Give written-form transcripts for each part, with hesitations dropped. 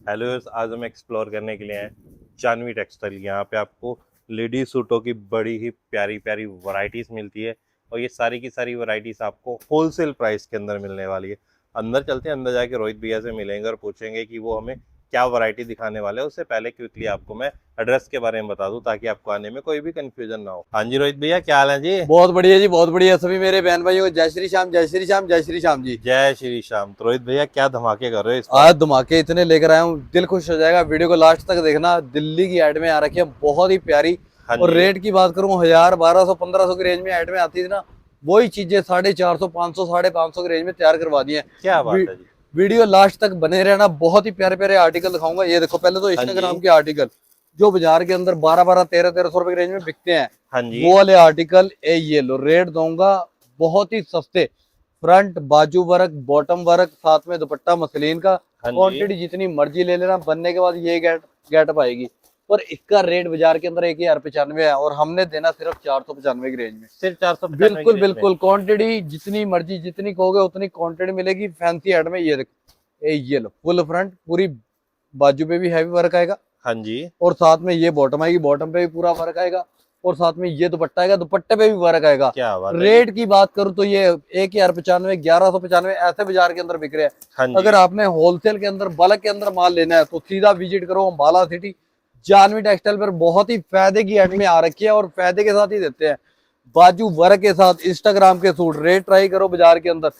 Hello, आज हम explore करने के लिए आए जानवी टेक्सटाइल। यहाँ पे आपको लेडीज सूटों की बड़ी ही प्यारी प्यारी वैरायटीज मिलती है और ये सारी की सारी वैरायटीज आपको होलसेल प्राइस के अंदर मिलने वाली है। अंदर चलते हैं, अंदर जाके रोहित भैया से मिलेंगे और पूछेंगे कि वो हमें क्या वैरायटी दिखाने वाले हैं। उससे पहले क्विकली आपको मैं एड्रेस के बारे में बता दूं ताकि आपको आने में कोई भी कंफ्यूजन ना हो। हाँ जी रोहित भैया, क्या हाल है जी? बहुत बढ़िया जी, बहुत बढ़िया। सभी मेरे बहन भाइयों को जय श्री श्याम, जय श्री श्याम, जय श्री श्याम जी। जय श्री श्याम। तो रोहित भैया, क्या धमाके कर रहे हो इस बार? आज धमाके इतने लेकर आया हूँ, दिल खुश हो जाएगा। वीडियो को लास्ट तक देखना। दिल्ली की ऐड में आ रखी है, बहुत ही प्यारी। हाँ और जी। रेट की बात करूँ, 1000, 1200, 1500 की रेंज में ऐड में आती थी ना, वही चीजें 450, 500, 550 की रेंज में तैयार करवा दी है। क्या बात है जी। वीडियो लास्ट तक बने रहना, बहुत ही प्यारे प्यारे आर्टिकल दिखाऊंगा। ये देखो, पहले तो हाँ जी। इंस्टाग्राम के आर्टिकल जो बाजार के अंदर 12-12, 1300 रुपए की रेंज में बिकते हैं, हाँ जी। वो वाले आर्टिकल ये लो। रेट दूंगा बहुत ही सस्ते। फ्रंट बाजू वर्क, बॉटम वर्क, साथ में दुपट्टा मसलिन का। हाँ जी। क्वांटिटी जितनी मर्जी ले लेना, बनने के बाद ये गेटअप आएगी। पर इसका रेट बाजार के अंदर 1095 है और हमने देना सिर्फ 495 की रेंज में। सिर्फ 495 की बिल्कुल रेंज में। बिल्कुल, क्वांटिटी जितनी मर्जी, जितनी कहोगे उतनी क्वांटिटी मिलेगी। फैंसी ऐड में ये देखो, ये लो, फुल फ्रंट, पूरी बाजू पे भी हैवी वर्क आएगा हाँ जी। और साथ में ये बॉटम आएगी, बॉटम पे भी पूरा वर्क आएगा और साथ में ये दुपट्टा आएगा, दुपट्टे पे भी वर्क आएगा। क्या बात है जी। रेट की बात करूं तो ये 1095, 1195 ऐसे बाजार के अंदर बिक रहे हैं। हाँ अगर जी। आपने होलसेल के अंदर, बल्क के अंदर माल लेना है तो सीधा विजिट करो अम्बाला सिटी। जानवी टेक्सटाइल पर बहुत ही फायदे की ऐड में आ रखी है और फायदे के साथ ही देते हैं। बाजू वर्क के साथ इंस्टाग्राम के सूट। रेट ट्राई करो बाजार के अंदर,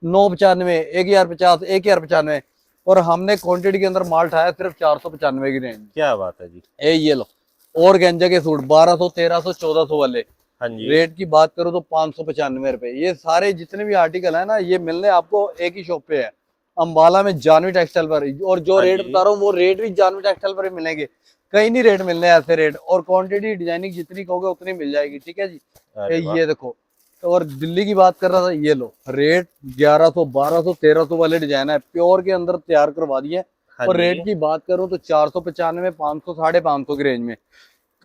995, 1050, 1095। और हमने क्वांटिटी के अंदर माल उठाया सिर्फ 495 की रेंज। क्या बात है जी। ये लो, और गेंजा के सूट 1200, 1300, 1400 वाले। हाँ जी। रेट की बात करूं तो 595 रुपए। ये सारे जितने भी आर्टिकल है ना, ये मिलने आपको एक ही शॉप पे है, अंबाला में, जानवी टेक्सटाइल पर। और जो हाँ रेट जी। बता रहा हूँ वो रेट भी जानवी टेक्सटाइल पर ही मिलेंगे। कहीं नहीं रेट मिलने ऐसे रेट। और क्वांटिटी डिजाइनिंग जितनी कहोगे उतनी मिल जाएगी, ठीक है जी। अरे वाह। ये देखो, और दिल्ली की बात कर रहा था, ये लो। रेट 1100, 1200, 1300 वाले डिजाइन है, प्योर के अंदर तैयार करवा दिए। हाँ और रेट जी। की बात करूं तो 495, 500, 550 की रेंज में।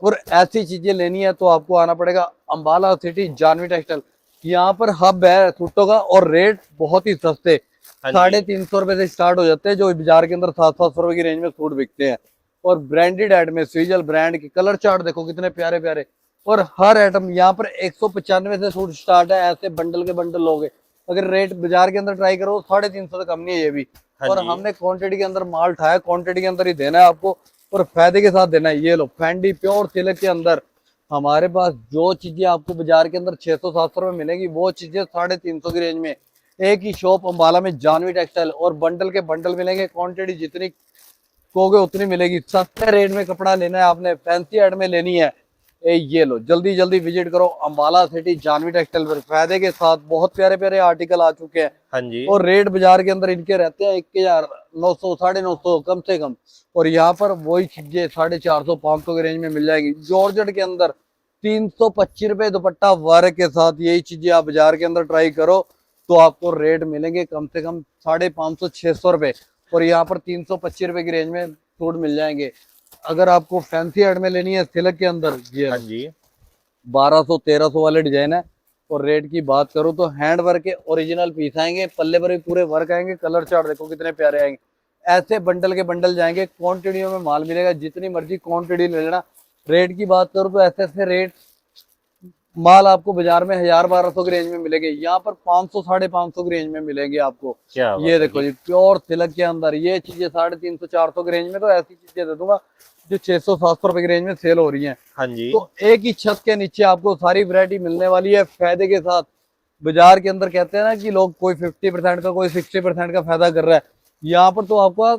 और ऐसी चीजें लेनी है तो आपको आना पड़ेगा अंबाला सिटी, जानवी टेक्सटाइल। यहाँ पर हब है सूटों का और रेट बहुत ही सस्ते। हाँ जी। 350 रुपए से स्टार्ट हो जाते हैं, जो बाजार के अंदर 700 रुपए की रेंज में सूट बिकते हैं। और ब्रांडेड ऐड में स्वीजल ब्रांड के कलर चार्ट देखो कितने प्यारे प्यारे। और हर आइटम यहाँ पर 195 से सूट स्टार्ट है। ऐसे बंडल के बंडल लोगे। अगर रेट बाजार के अंदर ट्राई करो, 350 से कम नहीं है ये भी। हाँ और जी। हमने क्वांटिटी के अंदर माल उठाया, क्वांटिटी के अंदर ही देना है आपको और फायदे के साथ देना है। ये लो, फैंडी प्योर सिल्क के अंदर हमारे पास जो चीजें आपको बाजार के अंदर 600-700 रुपए मिलेगी, वो चीजें 350 की रेंज में एक ही शॉप अंबाला में, जानवी टेक्सटाइल। और बंडल के बंडल मिलेंगे, क्वांटिटी जितनी कहोगे उतनी मिलेगी। सस्ते रेट में कपड़ा लेना है आपने, फैंसी ऐड में लेनी है, ये लो, जल्दी जल्दी विजिट करो अंबाला सिटी, जानवी टेक्सटाइल पर। फायदे के साथ बहुत प्यारे प्यारे आर्टिकल आ चुके हैं। हाँ जी। और रेट बाजार के अंदर इनके रहते हैं 1900, 950 कम से कम। और यहाँ पर वही चीजें 450, 500 के रेंज में मिल जाएगी। जॉर्जेट के अंदर 325 रुपए दुपट्टा वर्क के साथ। यही चीजें आप बाजार के अंदर ट्राई करो तो आपको रेट मिलेंगे कम से कम 550, 600 रुपए। और यहाँ पर 325 रुपए की रेंज में सूट मिल जाएंगे। अगर आपको फैंसी ऐड में लेनी है सिल्क के अंदर, ये हाँ जी। 1200, 1300 वाले डिजाइन है। और रेट की बात करूं तो हैंड वर्क के ओरिजिनल पीस आएंगे, पल्ले पर भी पूरे वर्क आएंगे। कलर चार्ट देखो कितने प्यारे आएंगे। ऐसे बंडल के बंडल जाएंगे, क्वांटिटियों में माल मिलेगा, जितनी मर्जी क्वांटिटी ले लेना। रेट की बात करूं तो ऐसे ऐसे रेट माल आपको बाजार में 1000, 1200 की रेंज में मिलेंगे, यहाँ पर 500, 550 की रेंज में मिलेंगे आपको। क्या ये बात है देखो जी। जी, प्योर सिल्क के अंदर ये चीजें 350, 400 की रेंज में। तो ऐसी चीजें दे दूंगा जो 600, 700 रुपए की रेंज में सेल हो रही हैं। हाँ जी। तो एक ही छत के नीचे आपको सारी वैरायटी मिलने वाली है फायदे के साथ। बाजार के अंदर कहते हैं ना कि लोग कोई 50% का, कोई 60% का फायदा कर रहा है, यहाँ पर तो आपका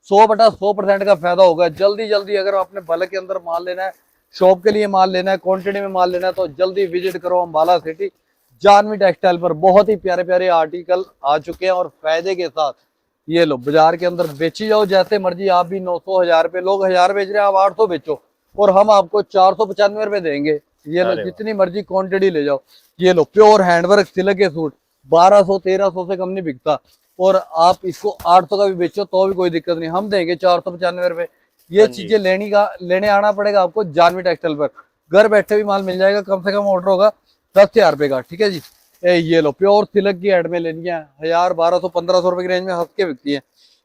100/100% का फायदा होगा। जल्दी जल्दी अगर आपने बल्क के अंदर माल लेना है, शॉप के लिए माल लेना है, क्वांटिटी में माल लेना है, तो जल्दी विजिट करो अंबाला सिटी, जानवी टेक्सटाइल पर। बहुत ही प्यारे प्यारे आर्टिकल आ चुके हैं और फायदे के साथ। ये लो, बाजार के अंदर बेची जाओ जैसे मर्जी। आप भी 900, 1000 पे, लोग 1000 बेच रहे हैं, आप 800 बेचो और हम आपको 495 रुपए देंगे। ये लो, अरे वाह। जितनी मर्जी क्वांटिटी ले जाओ। ये लो, प्योर हैंडवर्क सिल्क के सूट 1200, 1300 से कम नहीं बिकता। और आप इसको 800 का भी बेचो तो भी कोई दिक्कत नहीं, हम देंगे 495 रुपए। ये हाँ जी। चीजें लेने आना पड़ेगा आपको जानवी टेक्सटाइल पर। घर बैठे भी माल मिल जाएगा, कम से कम ऑर्डर होगा 10,000 रुपए का, ठीक है जी। ये लो, प्योर सिल्क की ऐड में लेनी है, 1000, 1200, 1500 रुपए की रेंज में हंस के बिकती है।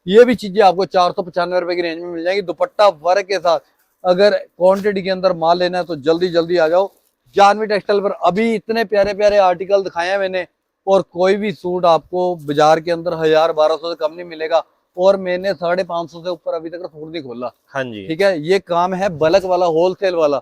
ये भी चीजें आपको 495 की रेंज में मिल जाएगी, दुपट्टा वर्क के साथ। अगर क्वांटिटी के अंदर माल लेना है तो जल्दी जल्दी आ जाओ जानवी टेक्सटाइल पर। अभी इतने प्यारे प्यारे आर्टिकल दिखाए हैं मैंने, और कोई भी सूट आपको बाजार के अंदर 1000-1200 से कम नहीं मिलेगा, और मैंने 550 से ऊपर अभी तक सूट नहीं खोला। हाँ जी। ठीक है, ये काम है बल्क वाला, होलसेल वाला।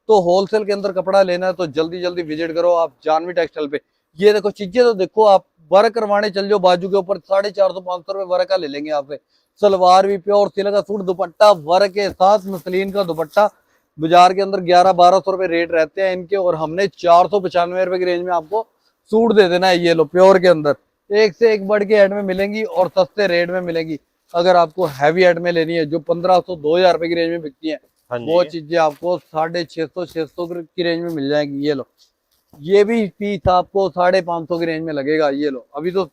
तो होलसेल के अंदर कपड़ा लेना है तो जल्दी जल्दी विजिट करो आप जानवी टेक्सटाइल पे। ये देखो चीजें तो देखो, आप वर्क करवाने चल जाओ बाजू के ऊपर 450-500 रुपए वर्क का ले लेंगे आपसे। सलवार भी प्योर सिल्क का सूट, दुपट्टा वर्क के साथ, मसलिन का दुपट्टा। बाजार के अंदर 1100-1200 रुपए रेट रहते हैं इनके, और हमने 495 रुपए की रेंज में आपको सूट दे देना है। ये लो प्योर के अंदर एक से एक बढ़ के ऐड में मिलेंगी और सस्ते रेट में मिलेंगी। अगर आपको हैवी ऐड में लेनी है जो 1500-2000 रुपए की रेंज में बिकती है, हाँ वो जी। चीजें आपको 650-600 की रेंज में मिल जाएंगी। ये लो, ये भी पीस आपको 550 की रेंज में लगेगा। ये लो, अभी तो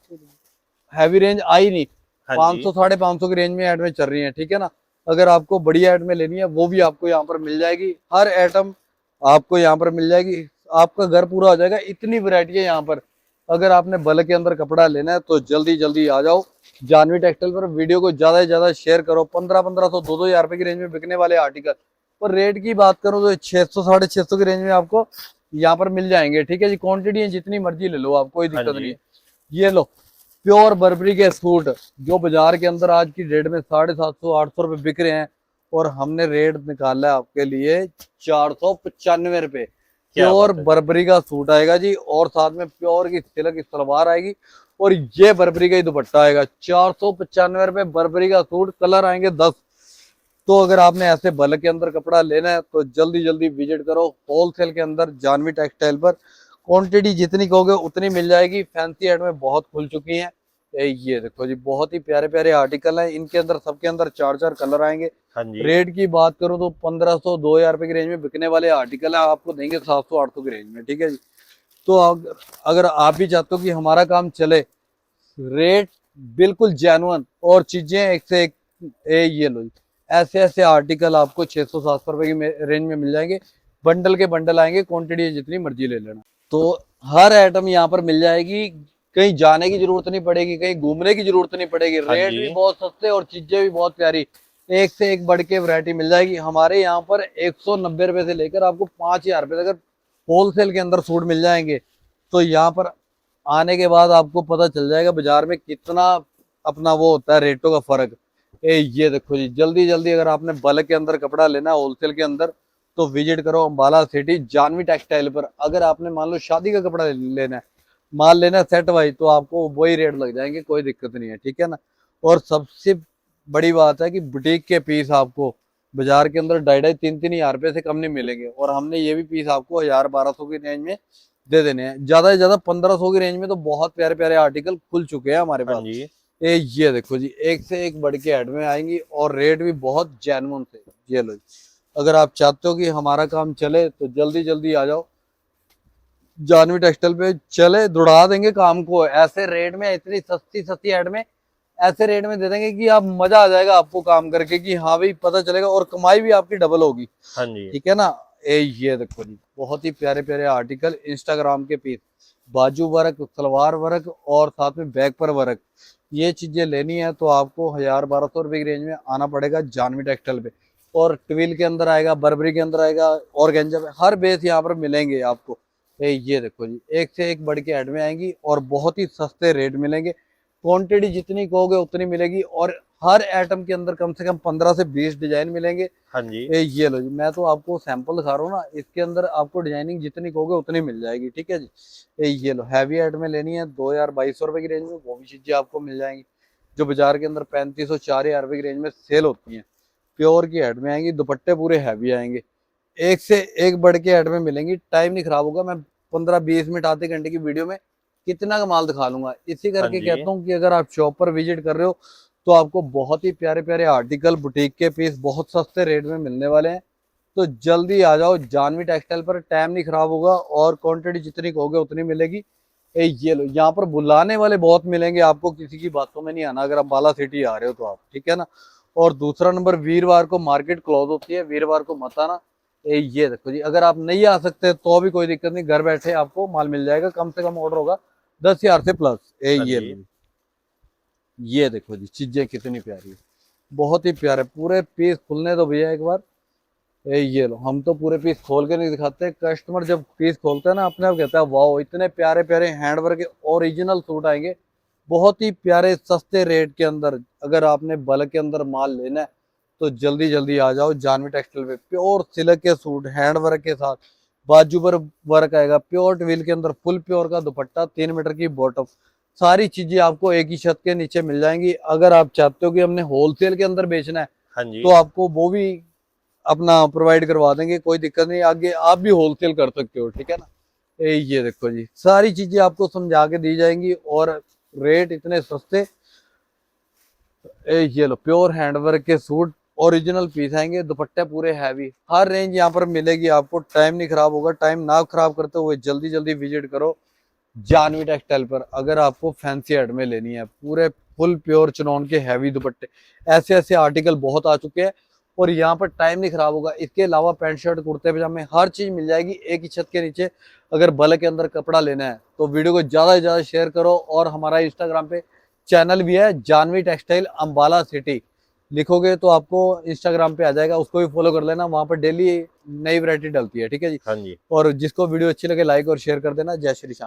हैवी रेंज आई नहीं, हाँ जी। 500-550 की रेंज में ऐड में चल रही है। ठीक है ना, अगर आपको बढ़िया ऐड में लेनी है वो भी आपको यहाँ पर मिल जाएगी। हर आइटम आपको यहाँ पर मिल जाएगी, आपका घर पूरा हो जाएगा। इतनी वैरायटी है यहाँ पर। अगर आपने बल्क के अंदर कपड़ा लेना है तो जल्दी जल्दी आ जाओ जानवी टेक्सटाइल पर। वीडियो को ज्यादा से ज्यादा शेयर करो। 1500-1500, 2-2000 रुपए की रेंज में बिकने वाले आर्टिकल पर रेट की बात करूं तो 600-650 की रेंज में आपको यहाँ पर मिल जाएंगे। ठीक है जी, क्वांटिटी है जितनी मर्जी ले लो आप, कोई हाँ दिक्कत जी। नहीं है। ये लो प्योर बर्बरी के सूट जो बाजार के अंदर आज की डेट में 750-800 रुपए बिक रहे हैं, और हमने रेट निकाला है आपके लिए 495 रुपए। क्या प्योर बात है। बर्बरी का सूट आएगा जी, और साथ में प्योर की सिल्क की सलवार आएगी, और ये बर्बरी का ही दुपट्टा आएगा। 495 रुपए बर्बरी का सूट, कलर आएंगे 10। तो अगर आपने ऐसे बल्क के अंदर कपड़ा लेना है तो जल्दी जल्दी विजिट करो होलसेल के अंदर जानवी टेक्सटाइल पर। क्वांटिटी जितनी कहोगे उतनी मिल जाएगी। फैंसी एड में बहुत खुल चुकी हैं। ये देखो जी, बहुत ही प्यारे प्यारे आर्टिकल हैं इनके अंदर, सबके अंदर 4-4 कलर आएंगे। हाँ जी। रेट की बात करूं तो 1500-2000 रुपए की रेंज में बिकने वाले आर्टिकल है, आपको देंगे 700-800 की रेंज में। ठीक है जी, तो अगर आप भी चाहते हो कि हमारा काम चले, रेट बिल्कुल जेन्युइन और चीजें एक से एक, ये लो जी, ऐसे ऐसे आर्टिकल आपको 600-700 रुपए की रेंज में मिल जाएंगे। बंडल के बंडल आएंगे, क्वांटिटी जितनी मर्जी ले लेना। तो हर आइटम यहाँ पर मिल जाएगी, कहीं जाने की जरूरत नहीं पड़ेगी, कहीं घूमने की जरूरत नहीं पड़ेगी। हाँ रेट जी। भी बहुत सस्ते और चीजें भी बहुत प्यारी, एक से एक बढ़ के वैरायटी मिल जाएगी। हमारे यहाँ पर 190 रुपए से लेकर आपको 5000 रुपए तक होलसेल के अंदर सूट मिल जाएंगे। तो यहाँ पर आने के बाद आपको पता चल जाएगा बाजार में कितना अपना वो होता है रेटों का फर्क। ये देखो जी, जल्दी जल्दी अगर आपने बल्क के अंदर कपड़ा लेना है होलसेल के अंदर तो विजिट करो अम्बाला सिटी जानवी टेक्सटाइल पर। अगर आपने मान लो शादी का कपड़ा लेना है, माल लेना है सेट वाइज, तो आपको वही रेट लग जाएंगे, कोई दिक्कत नहीं है। ठीक है ना, और सबसे बड़ी बात है कि बुटीक के पीस आपको बाजार के अंदर 2,500-3,000 रुपए से कम नहीं मिलेंगे, और हमने ये भी पीस आपको 1000-1200 की रेंज में दे देने हैं। ज्यादा से ज्यादा 1500 की रेंज में तो बहुत प्यारे प्यारे आर्टिकल खुल चुके हैं हमारे हाँ पास। जी। ये देखो जी, एक से एक बढ़ के ऐड में आएंगी, और रेट भी बहुत जेन्युइन से। ये लो जी, अगर आप चाहते हो कि हमारा काम चले तो जल्दी जल्दी आ जाओ जानवी टेक्सटाइल पे, चले दौड़ा देंगे काम को। ऐसे रेट में, इतनी सस्ती सस्ती ऐड में, ऐसे रेट में दे देंगे कि आप मजा आ जाएगा आपको काम करके, कि हाँ भाई पता चलेगा, और कमाई भी आपकी डबल होगी। हाँ जी। ठीक है ना, ये देखो जी, बहुत ही प्यारे प्यारे आर्टिकल, इंस्टाग्राम के पीस, बाजू वर्क, सलवार वर्क, और साथ में बैक पर वर्क। ये चीजें लेनी है तो आपको 1000-1200 रुपए की रेंज में आना पड़ेगा जानवी टेक्सटाइल पे। और ट्विल के अंदर आएगा, बर्बरी के अंदर आएगा, और गेंजा पे, हर बेस यहाँ पर मिलेंगे आपको। ये देखो जी, एक से एक बढ़ के ऐड में आएंगी और बहुत ही सस्ते रेट मिलेंगे। क्वांटिटी जितनी कहोगे उतनी मिलेगी, और हर आइटम के अंदर कम से कम 15 से 20 डिजाइन मिलेंगे। हाँ जी। ये लो जी, मैं तो आपको सैंपल दिखा रहा हूँ ना, इसके अंदर आपको डिजाइनिंग जितनी कहोगे उतनी मिल जाएगी। ठीक है जी, ये लो, हैवी आइटम में लेनी है 2000-2200 रुपए की रेंज में, वो भी चीजें आपको मिल जाएंगी जो बाजार के अंदर 3500-4000 रुपए की रेंज में सेल होती हैं। प्योर की ऐड में आएंगी, दुपट्टे पूरे हैवी आएंगे, एक से एक बढ़ के ऐड में मिलेंगी। टाइम नहीं खराब होगा, मैं 15-20 मिनट आधे घंटे की वीडियो में कितना का माल दिखा लूंगा। इसी हाँ करके जी। कहता हूँ कि अगर आप शॉप पर विजिट कर रहे हो तो आपको बहुत ही प्यारे प्यारे आर्टिकल, बुटीक के पीस बहुत सस्ते रेट में मिलने वाले हैं। तो जल्दी आ जाओ जानवी टेक्सटाइल पर, टाइम नहीं खराब होगा, और क्वांटिटी जितनी कहोगे उतनी मिलेगी। ये लो, यहाँ पर बुलाने वाले बहुत मिलेंगे आपको, किसी की बातों में नहीं आना अगर आप बाला सिटी आ रहे हो तो आप। ठीक है ना, और दूसरा नंबर, वीरवार को मार्केट क्लोज होती है, वीरवार को मत आना। ये देखो जी, अगर आप नहीं आ सकते तो भी कोई दिक्कत नहीं, घर बैठे आपको माल मिल जाएगा। कम से कम ऑर्डर होगा 10,000 से प्लस। हाँ ये जी। लो, ये देखो जी चीजें कितनी प्यारी है, बहुत ही प्यारे। पूरे पीस खुलने दो भैया एक बार। ये लो, हम तो पूरे पीस खोल के नहीं दिखाते, कस्टमर जब पीस खोलते हैं ना अपने आप कहता है वाह इतने प्यारे प्यारे हैंडवर्क के ओरिजिनल सूट आएंगे, बहुत ही प्यारे सस्ते रेट के अंदर। अगर आपने बल्क के अंदर माल लेना है तो जल्दी जल्दी आ जाओ जानवी टेक्सटाइल पे। प्योर सिल्क के सूट हैंडवर्क के साथ, बाजू पर वर्क आएगा, प्योर ट्विल के अंदर, फुल प्योर का दुपट्टा, 3 मीटर की बॉटम, सारी चीजें आपको एक ही छत के नीचे मिल जाएंगी। अगर आप चाहते हो कि हमने होलसेल के अंदर बेचना है हाँ जी। तो आपको वो भी अपना प्रोवाइड करवा देंगे, कोई दिक्कत नहीं, आगे आप भी होलसेल कर सकते हो, ठीक है ना। ये देखो जी सारी चीजें आपको समझा के दी जाएंगी और रेट इतने सस्ते। ये लो प्योर हैंडवर्क के सूट, ओरिजिनल पीस आएंगे, दुपट्टे पूरे हैवी, हर रेंज यहाँ पर मिलेगी आपको। टाइम नहीं खराब होगा, टाइम ना खराब करते हुए जल्दी जल्दी विजिट करो जानवी टेक्सटाइल पर। अगर आपको फैंसी हेड में लेनी है, पूरे फुल प्योर चनौन के हैवी दुपट्टे, ऐसे ऐसे आर्टिकल बहुत आ चुके हैं और यहाँ पर टाइम नहीं खराब होगा। इसके अलावा पैंट शर्ट कुर्ते पजामे हर चीज मिल जाएगी एक ही छत के नीचे। अगर बल्क के अंदर कपड़ा लेना है तो वीडियो को ज्यादा से ज्यादा शेयर करो। और हमारा इंस्टाग्राम पे चैनल भी है जानवी टेक्सटाइल अंबाला सिटी, लिखोगे तो आपको इंस्टाग्राम पे आ जाएगा, उसको भी फॉलो कर लेना, वहां पर डेली नई वैरायटी डलती है, ठीक है जी। हाँ जी। और जिसको वीडियो अच्छी लगे लाइक और शेयर कर देना। जय श्री श्याम।